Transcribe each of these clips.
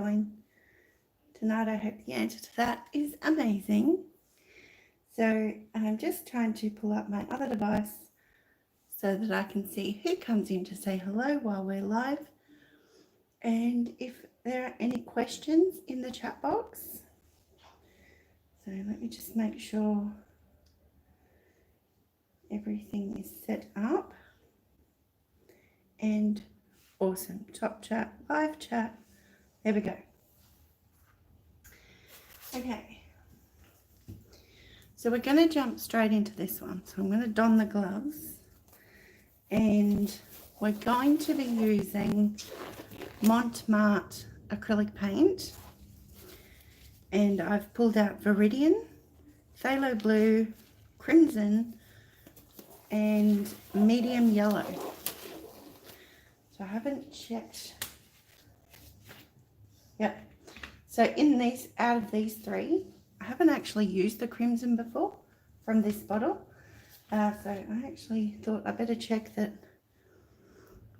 going tonight? I hope the answer to that is amazing. So I'm just trying to pull up my other device so that I can see who comes in to say hello while we're live, and if there are any questions in the chat box. So let me just make sure everything is set up. And awesome, top chat, live chat, there we go. Okay, so we're going to jump straight into this one. So I'm going to don the gloves, and we're going to be using Mont Marte acrylic paint, and I've pulled out Viridian, Pthalo Blue, Crimson, and medium yellow. So I haven't checked. Yep. So in these, out of these three, I haven't actually used the crimson before from this bottle. So I actually thought I better check that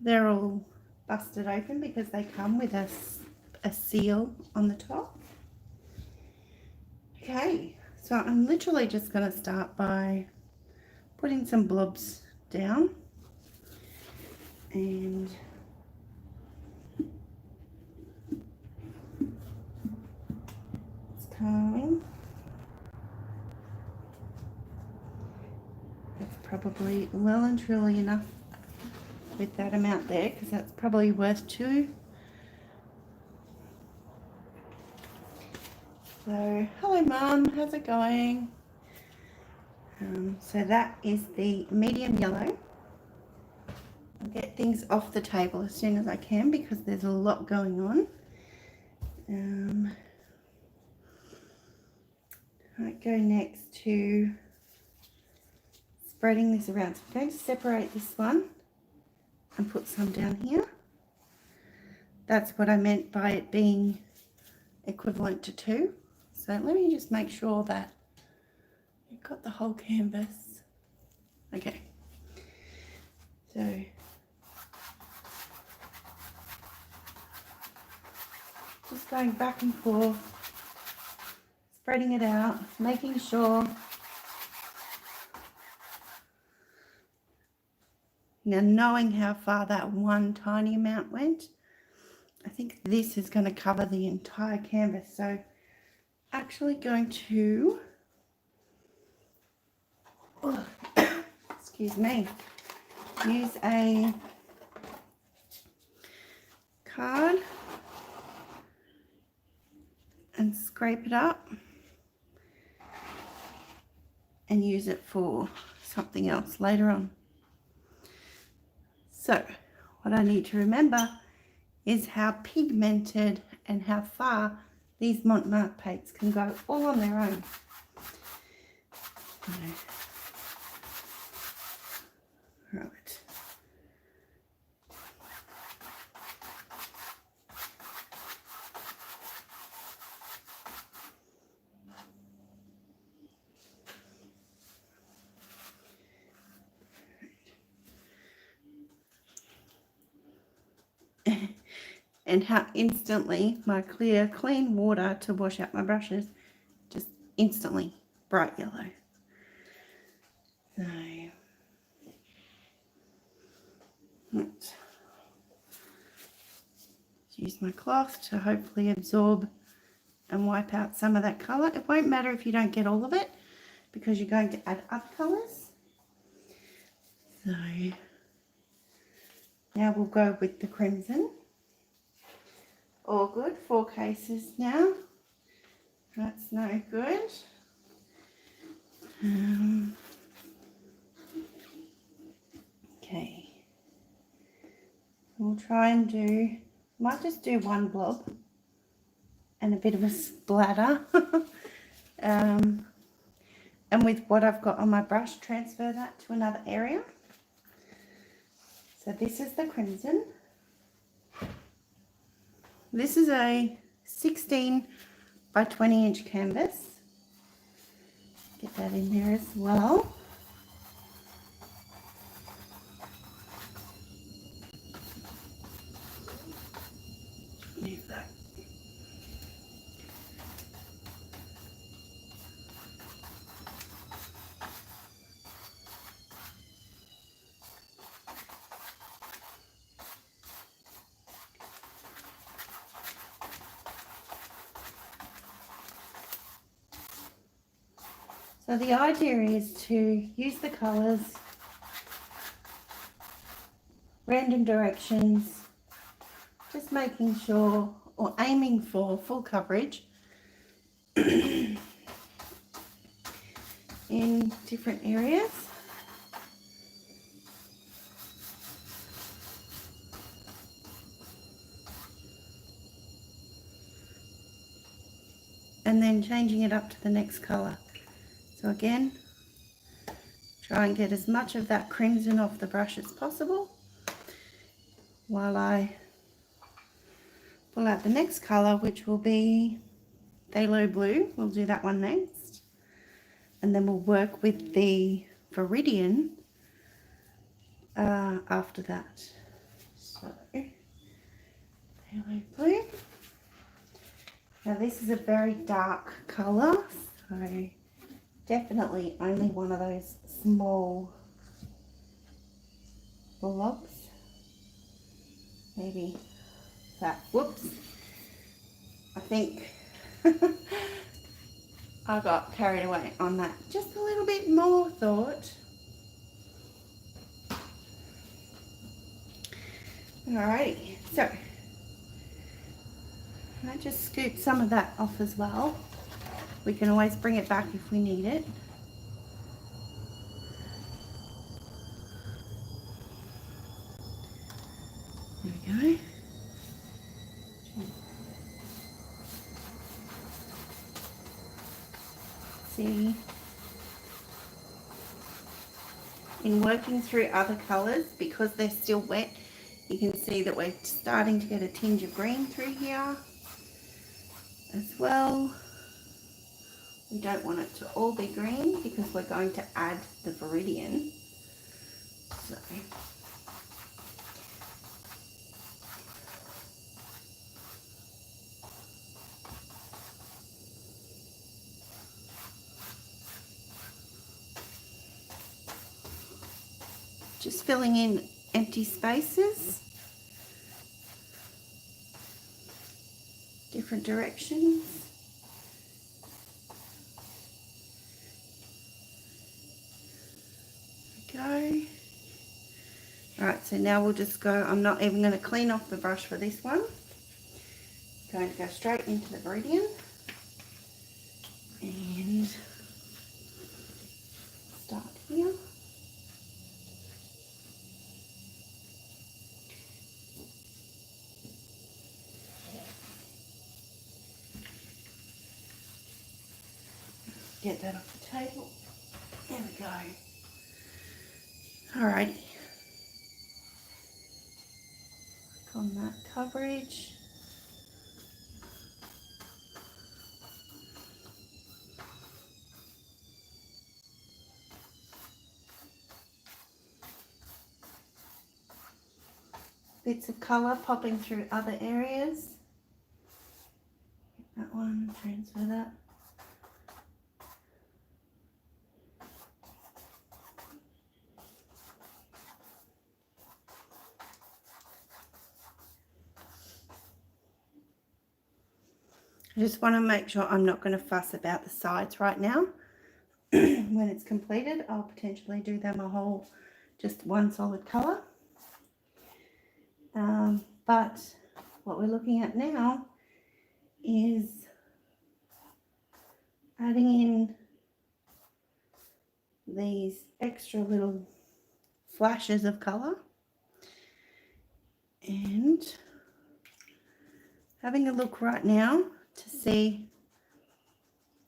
they're all busted open, because they come with a seal on the top. Okay, so I'm literally just going to start by putting some blobs down, and it's coming. It's probably well and truly enough with that amount there, because that's probably worth 2. So hello Mum, how's it going? So that is the medium yellow. I'll get things off the table as soon as I can, because there's a lot going on. I might go next to spreading this around. So I'm going to separate this one and put some down here. That's what I meant by it being equivalent to 2. So let me just make sure that you've got the whole canvas. Okay. So just going back and forth, spreading it out, making sure. Now, knowing how far that one tiny amount went, I think this is going to cover the entire canvas. So actually going to, excuse me, use a card and scrape it up and use it for something else later on. So what I need to remember is how pigmented and how far these Mont Marte paints can go all on their own. Right. And how instantly my clear, clean water to wash out my brushes, just instantly bright yellow. So, let's use my cloth to hopefully absorb and wipe out some of that colour. It won't matter if you don't get all of it, because you're going to add other colours. So now we'll go with the crimson. All good, 4 cases now. That's no good. Okay. We'll try and do, might just do one blob and a bit of a splatter. And with what I've got on my brush, transfer that to another area. So this is the crimson. This is a 16 by 20 inch canvas. Get that in there as well. Leave that So the idea is to use the colours, random directions, just making sure or aiming for full coverage in different areas. And then changing it up to the next colour. So again, try and get as much of that crimson off the brush as possible while I pull out the next colour, which will be Phthalo Blue. We'll do that one next. And then we'll work with the Viridian after that. So, Phthalo Blue. Now this is a very dark colour, so definitely only one of those small blobs. Maybe that, whoops. I think I got carried away on that. Just a little bit more thought. Alrighty, so I just scoop some of that off as well. We can always bring it back if we need it. There we go. See, in working through other colours, because they're still wet, you can see that we're starting to get a tinge of green through here as well. We don't want it to all be green because we're going to add the Viridian. So just filling in empty spaces, different directions. Go. Alright, so now we'll just go, I'm not even going to clean off the brush for this one. I'm going to go straight into the Viridian and start here. Get that off the table. There we go. Alrighty. Click on that coverage. Bits of colour popping through other areas. That one, transfer that. I just want to make sure I'm not going to fuss about the sides right now. When it's completed, I'll potentially do them a whole, just one solid colour. But what we're looking at now is adding in these extra little flashes of colour and having a look right now to see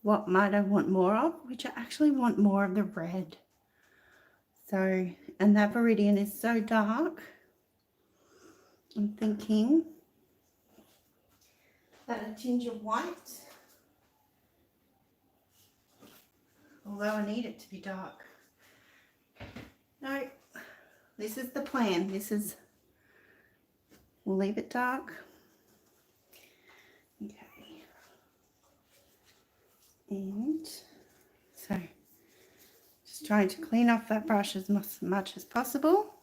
what might I want more of, which I actually want more of the red. So, and that Viridian is so dark, I'm thinking that a tinge of white, although I need it to be dark. No, this is the plan. This is, we'll leave it dark. Okay. And so just trying to clean off that brush as much as possible.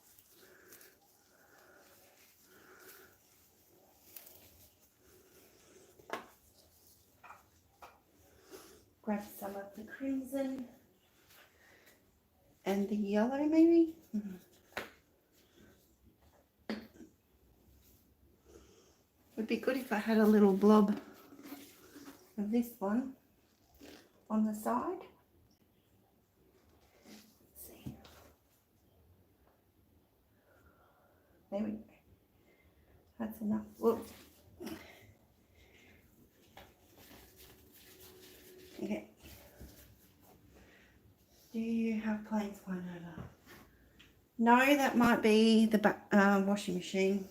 Grab some of the crimson and the yellow maybe. Would be good if I had a little blob of this one on the side. Let's see. There we go. That's enough. Whoops. Okay. Do you have planes flying over? No, that might be the washing machine.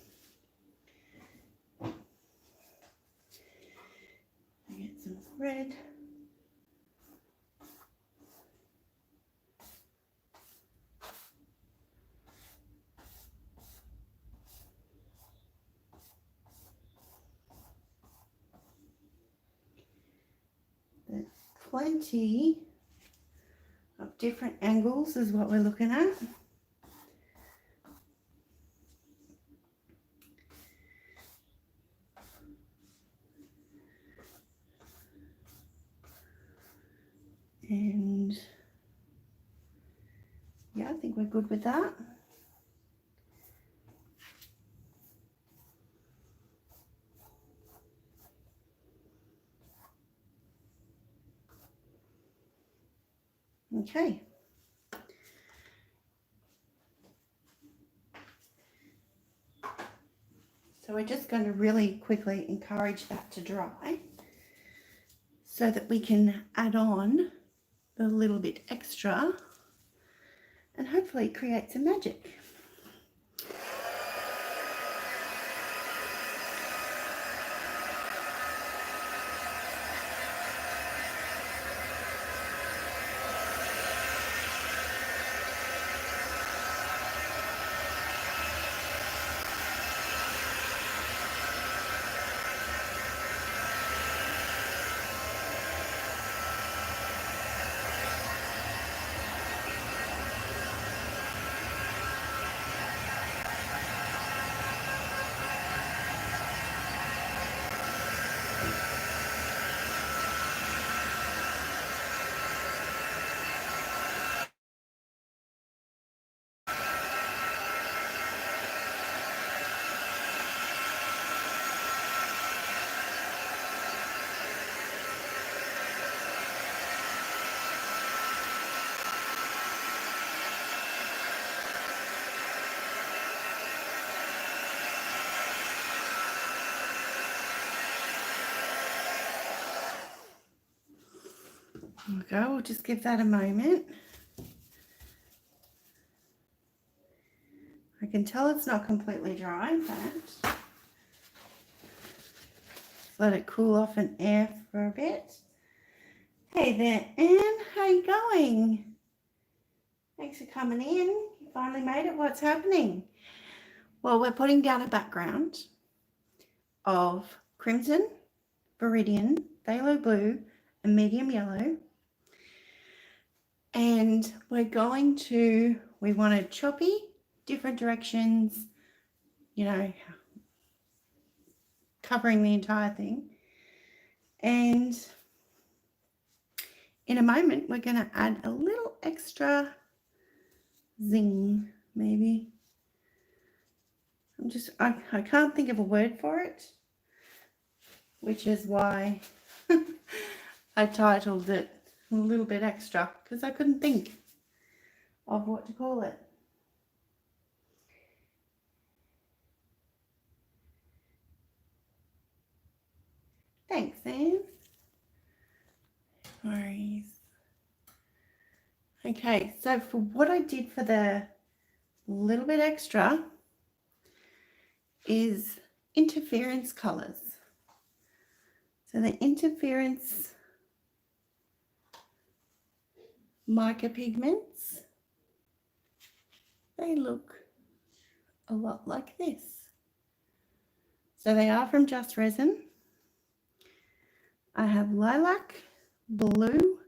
Get some red. There's plenty of different angles is what we're looking at. And yeah, I think we're good with that. Okay. So we're just going to really quickly encourage that to dry so that we can add on a little bit extra and hopefully create some magic. There we go, we'll just give that a moment. I can tell it's not completely dry, but let it cool off and air for a bit. Hey there, Anne, how you going? Thanks for coming in. You finally made it. What's happening? Well, we're putting down a background of crimson, Viridian, Phthalo Blue, and medium yellow. And we're going to, we wanted choppy, different directions, you know, covering the entire thing. And in a moment, we're going to add a little extra zing, maybe. I can't think of a word for it, which is why I titled it a little bit extra, because I couldn't think of what to call it. Thanks, Sam. No worries. Okay, so for what I did for the little bit extra is interference colors. So the interference mica pigments, they look a lot like this. So they are from Just Resin. I have lilac, blue,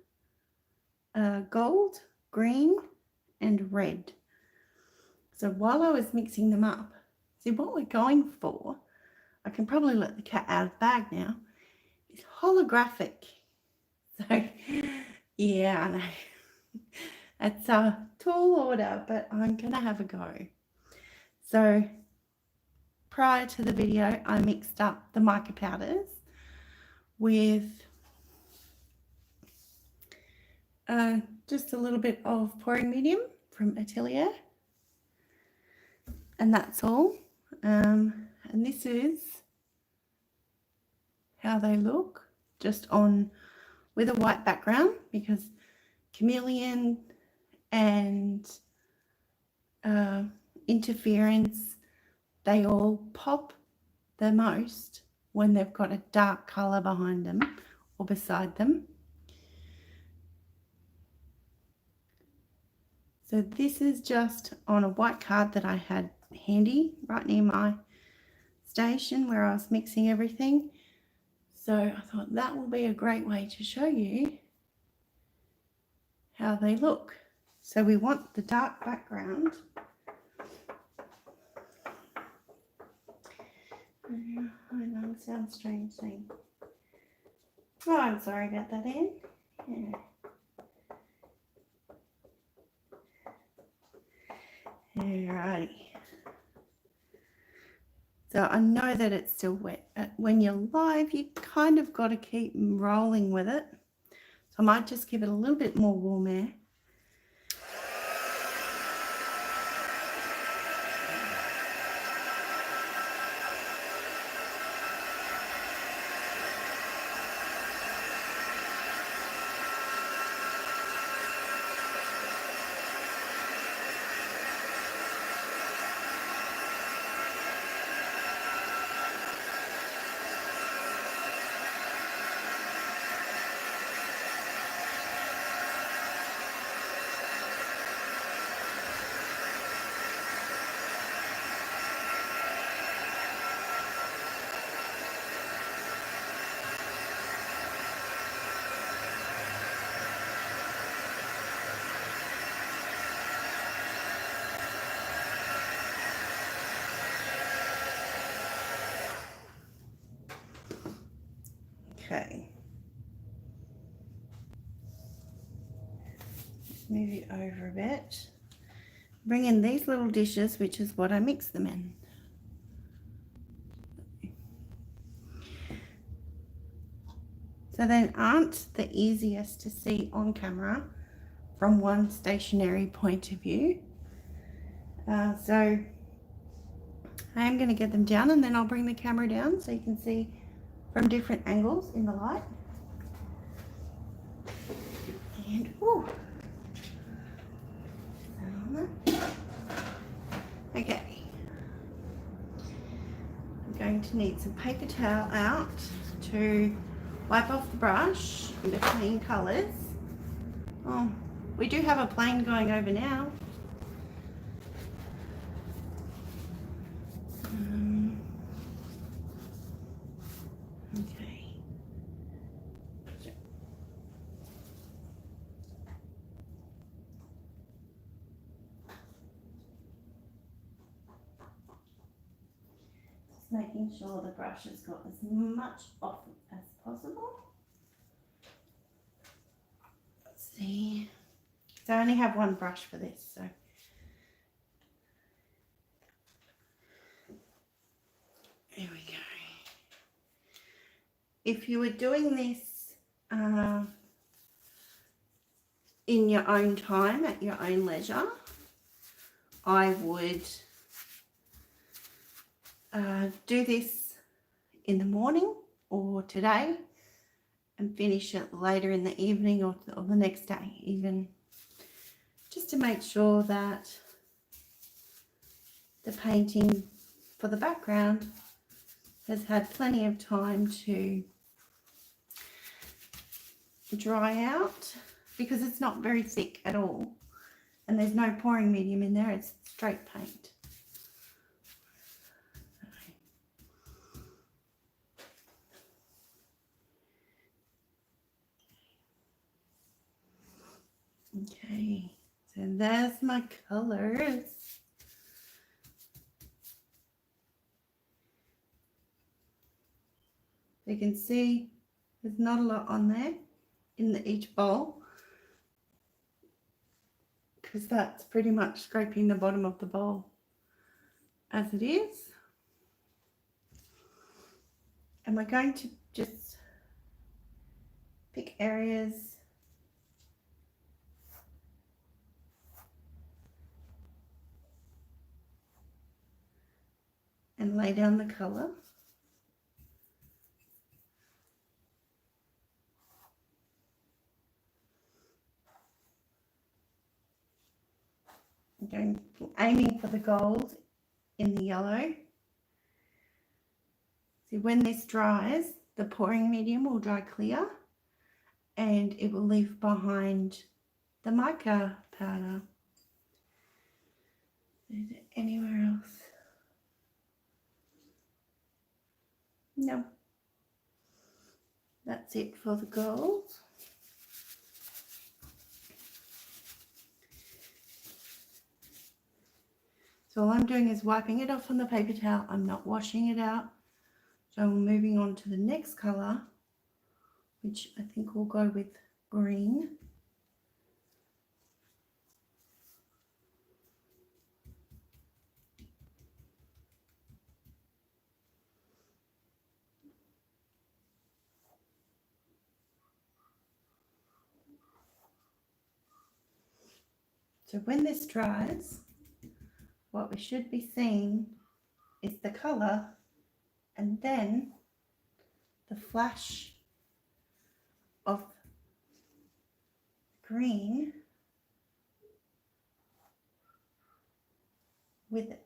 gold, green, and red. So while I was mixing them up, see what we're going for, I can probably let the cat out of the bag now, is holographic. So yeah, I know. It's a tall order, but I'm going to have a go. So prior to the video, I mixed up the mica powders with just a little bit of pouring medium from Atelier, and that's all. And this is how they look, just on with a white background, because chameleon and interference, they all pop the most when they've got a dark color behind them or beside them. So this is just on a white card that I had handy right near my station where I was mixing everything. So I thought that will be a great way to show you how they look. So we want the dark background. I know it sounds strange saying. Oh, I'm sorry about that, Anne. Yeah. Alrighty. So I know that it's still wet. When you're live, you kind of got to keep rolling with it. So I might just give it a little bit more warm air. Okay. Just move it over a bit. Bring in these little dishes, which is what I mix them in. So they aren't the easiest to see on camera from one stationary point of view. So I'm going to get them down and then I'll bring the camera down so you can see from different angles in the light. And okay, I'm going to need some paper towel out to wipe off the brush between colours. Oh, we do have a plane going over now. Okay. Just making sure the brush has got as much off as possible. Let's see. So I only have one brush for this, so. There we go. If you were doing this in your own time, at your own leisure, I would do this in the morning or today and finish it later in the evening or the next day even, just to make sure that the painting for the background has had plenty of time to dry out, because it's not very thick at all and there's no pouring medium in there, it's straight paint. Okay, so there's my colors. You can see there's not a lot on there in each bowl. because that's pretty much scraping the bottom of the bowl as it is. And we're going to just pick areas and lay down the colour. I'm aiming for the gold in the yellow. See, when this dries, the pouring medium will dry clear and it will leave behind the mica powder. Is it anywhere else? No. That's it for the gold. So all I'm doing is wiping it off on the paper towel. I'm not washing it out. So I'm moving on to the next colour, which I think will go with green. So when this dries, what we should be seeing is the colour and then the flash of green with it.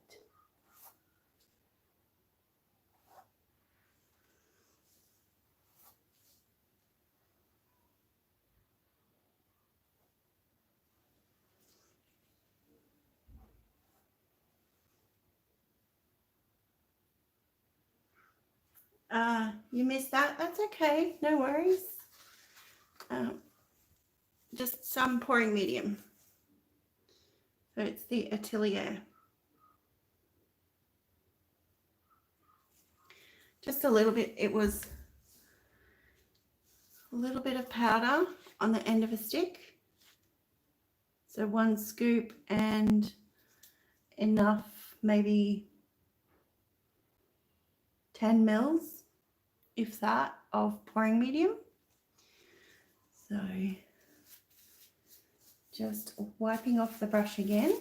You missed that? That's okay, no worries. Just some pouring medium. So it's the Atelier. Just a little bit, it was a little bit of powder on the end of a stick. So 1 scoop and enough, maybe 10 mils, if that, of pouring medium. So just wiping off the brush again.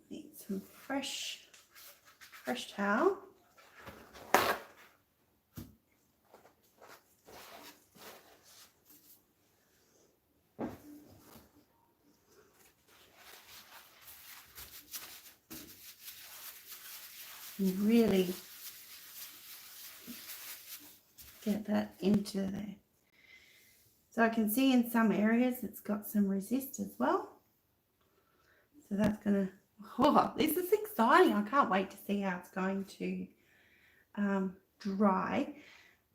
Need some fresh towel. Really get that into there. So I can see in some areas it's got some resist as well. So that's gonna, oh, this is exciting. I can't wait to see how it's going to dry,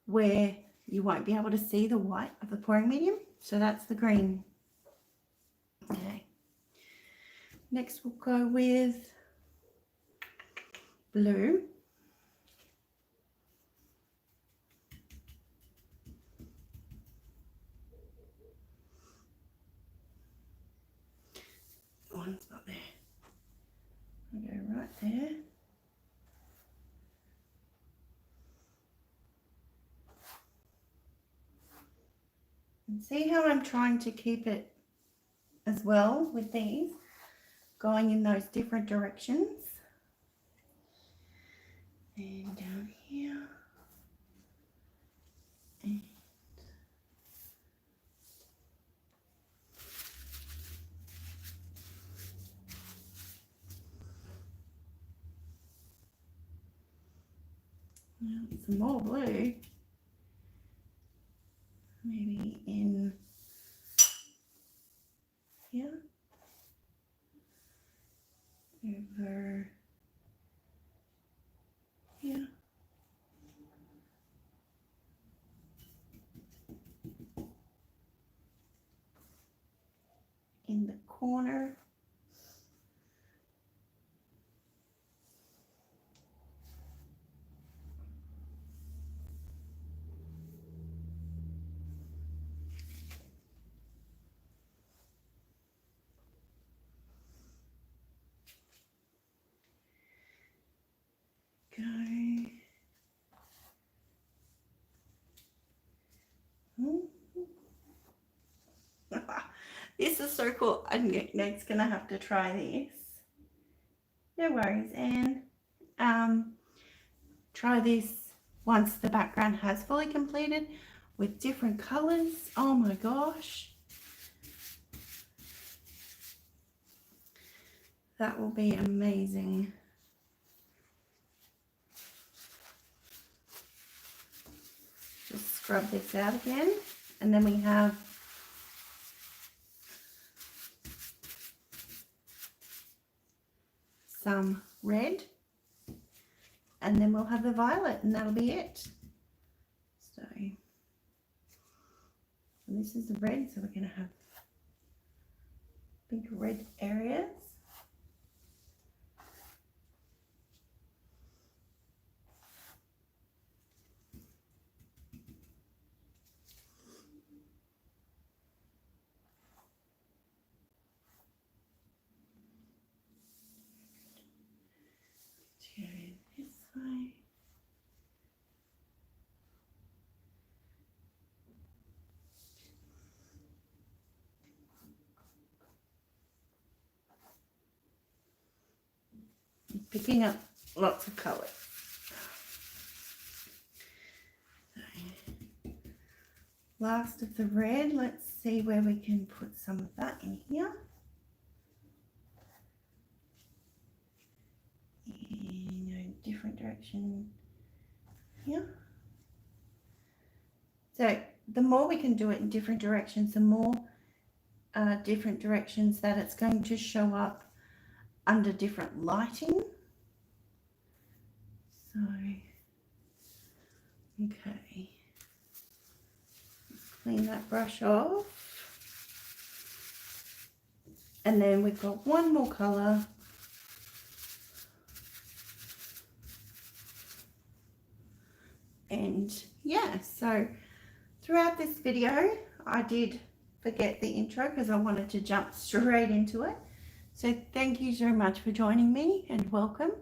where you won't be able to see the white of the pouring medium. So that's the green. Okay. Next we'll go with blue. One's not there. I'll go right there. And see how I'm trying to keep it as well with these, going in those different directions. And down here. And some more blue. Maybe in here. Over here. In the corner. This is so cool. I'm next gonna have to try this. No worries, Anne. Try this once the background has fully completed with different colors. Oh my gosh. That will be amazing. Just scrub this out again, and then we have some red, and then we'll have the violet, and that'll be it. So, and this is the red, so we're going to have big red areas. Go this way. Picking up lots of colour. Last of the red, let's see where we can put some of that in here. In a different direction here. So the more we can do it in different directions, the more different directions that it's going to show up under different lighting. So, okay. Clean that brush off. And then we've got one more colour. And yeah, so throughout this video, I did forget the intro because I wanted to jump straight into it. So thank you so much for joining me, and welcome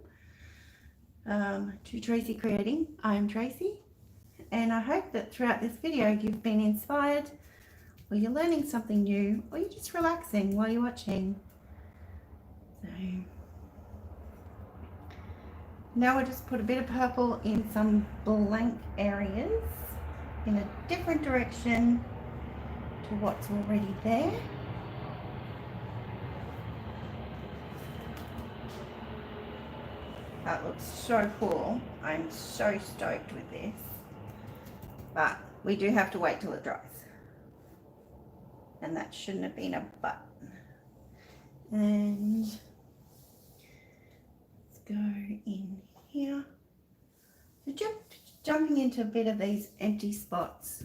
to Tracy Creating. I'm Tracy, and I hope that throughout this video you've been inspired, or you're learning something new, or you're just relaxing while you're watching. So now I'll just put a bit of purple in some blank areas in a different direction to what's already there. That looks so cool. I'm so stoked with this. But we do have to wait till it dries. And that shouldn't have been a but. And let's go in here. So jumping into a bit of these empty spots.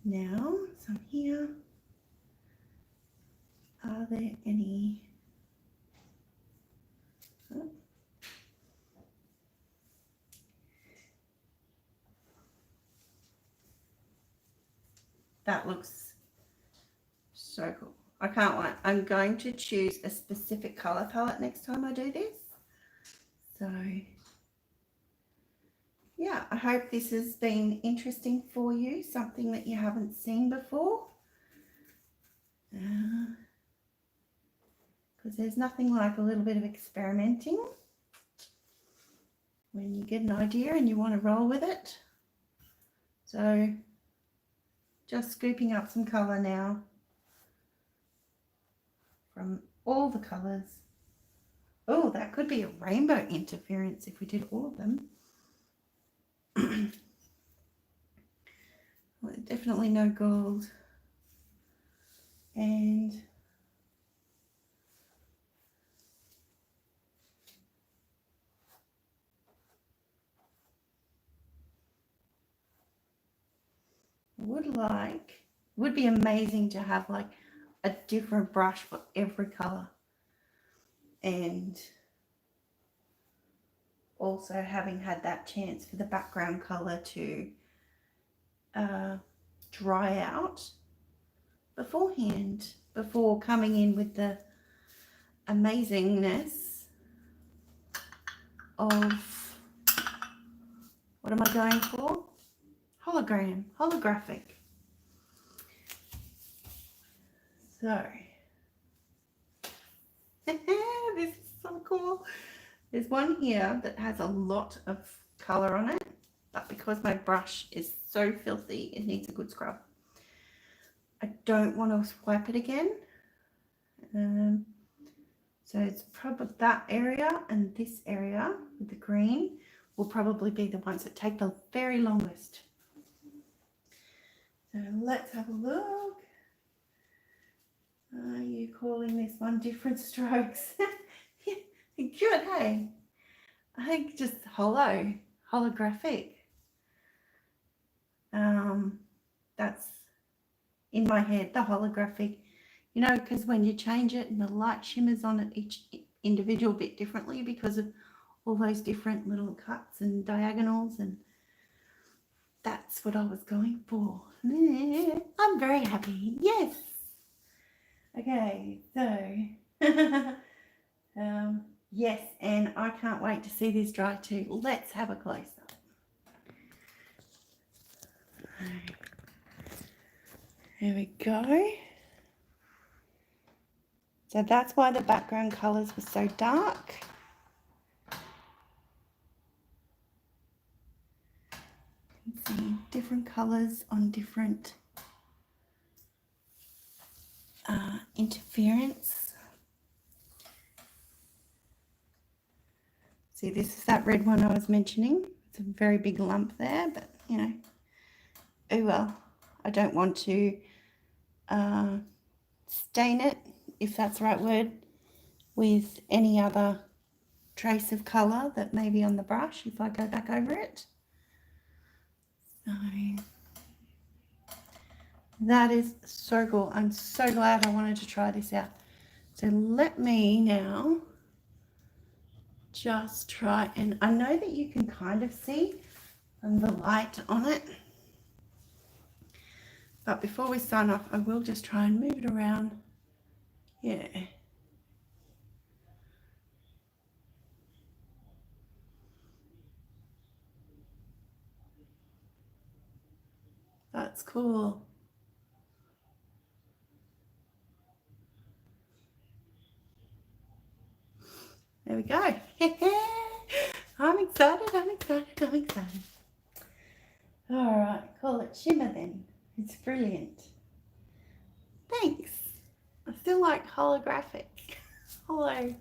Now, some here. Are there any? Oh. That looks so cool. I can't wait. I'm going to choose a specific color palette next time I do this. So yeah, I hope this has been interesting for you, something that you haven't seen before. Because there's nothing like a little bit of experimenting when you get an idea and you want to roll with it. So just scooping up some colour now from all the colours. Oh, that could be a rainbow interference if we did all of them. Well, definitely no gold. And would be amazing to have like a different brush for every color, and also having had that chance for the background color to dry out beforehand, before coming in with the amazingness of, what am I going for? Holographic. So, this is so cool. There's one here that has a lot of colour on it, but because my brush is so filthy, it needs a good scrub. I don't want to wipe it again. So it's probably that area and this area with the green will probably be the ones that take the very longest. So let's have a look. Are you calling this one different strokes? Good, hey? I think just holographic. That's in my head, the holographic, you know, because when you change it and the light shimmers on it each individual bit differently because of all those different little cuts and diagonals, and that's what I was going for. I'm very happy. Yes. Okay, so yes, and I can't wait to see this dry too. Let's have a close-up. There we go. So that's why the background colours were so dark. You can see different colours on different interference. See, this is that red one I was mentioning. It's a very big lump there, but you know, oh well. I don't want to stain it, if that's the right word, with any other trace of colour that may be on the brush if I go back over it. So that is so cool. I'm so glad I wanted to try this out. So let me now just try, and I know that you can kind of see the light on it. But before we sign off, I will just try and move it around. Yeah. That's cool. There we go. I'm excited, I'm excited, I'm excited. All right, call it shimmer then. It's brilliant. Thanks. I still like holographic. Hello.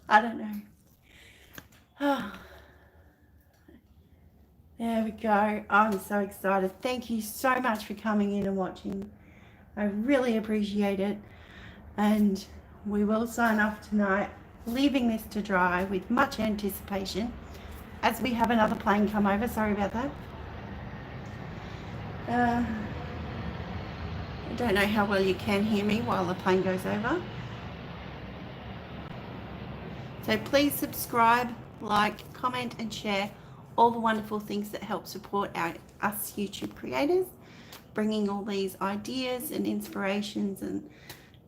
I don't know. Oh. There we go. I'm so excited. Thank you so much for coming in and watching. I really appreciate it. And we will sign off tonight, leaving this to dry with much anticipation as we have another plane come over. Sorry about that. I don't know how well you can hear me while the plane goes over. So please subscribe, like, comment and share all the wonderful things that help support us YouTube creators, bringing all these ideas and inspirations and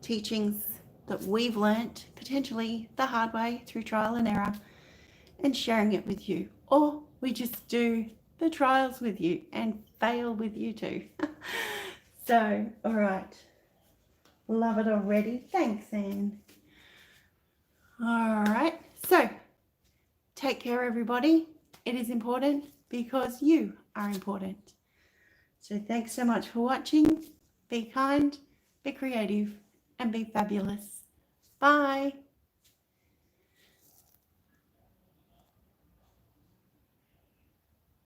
teachings that we've learnt, potentially the hard way through trial and error, and sharing it with you. Or we just do the trials with you and fail with you too. So, all right. Love it already. Thanks, Anne. All right. So, take care, everybody. It is important because you are important. So thanks so much for watching. Be kind, be creative, and be fabulous. Bye.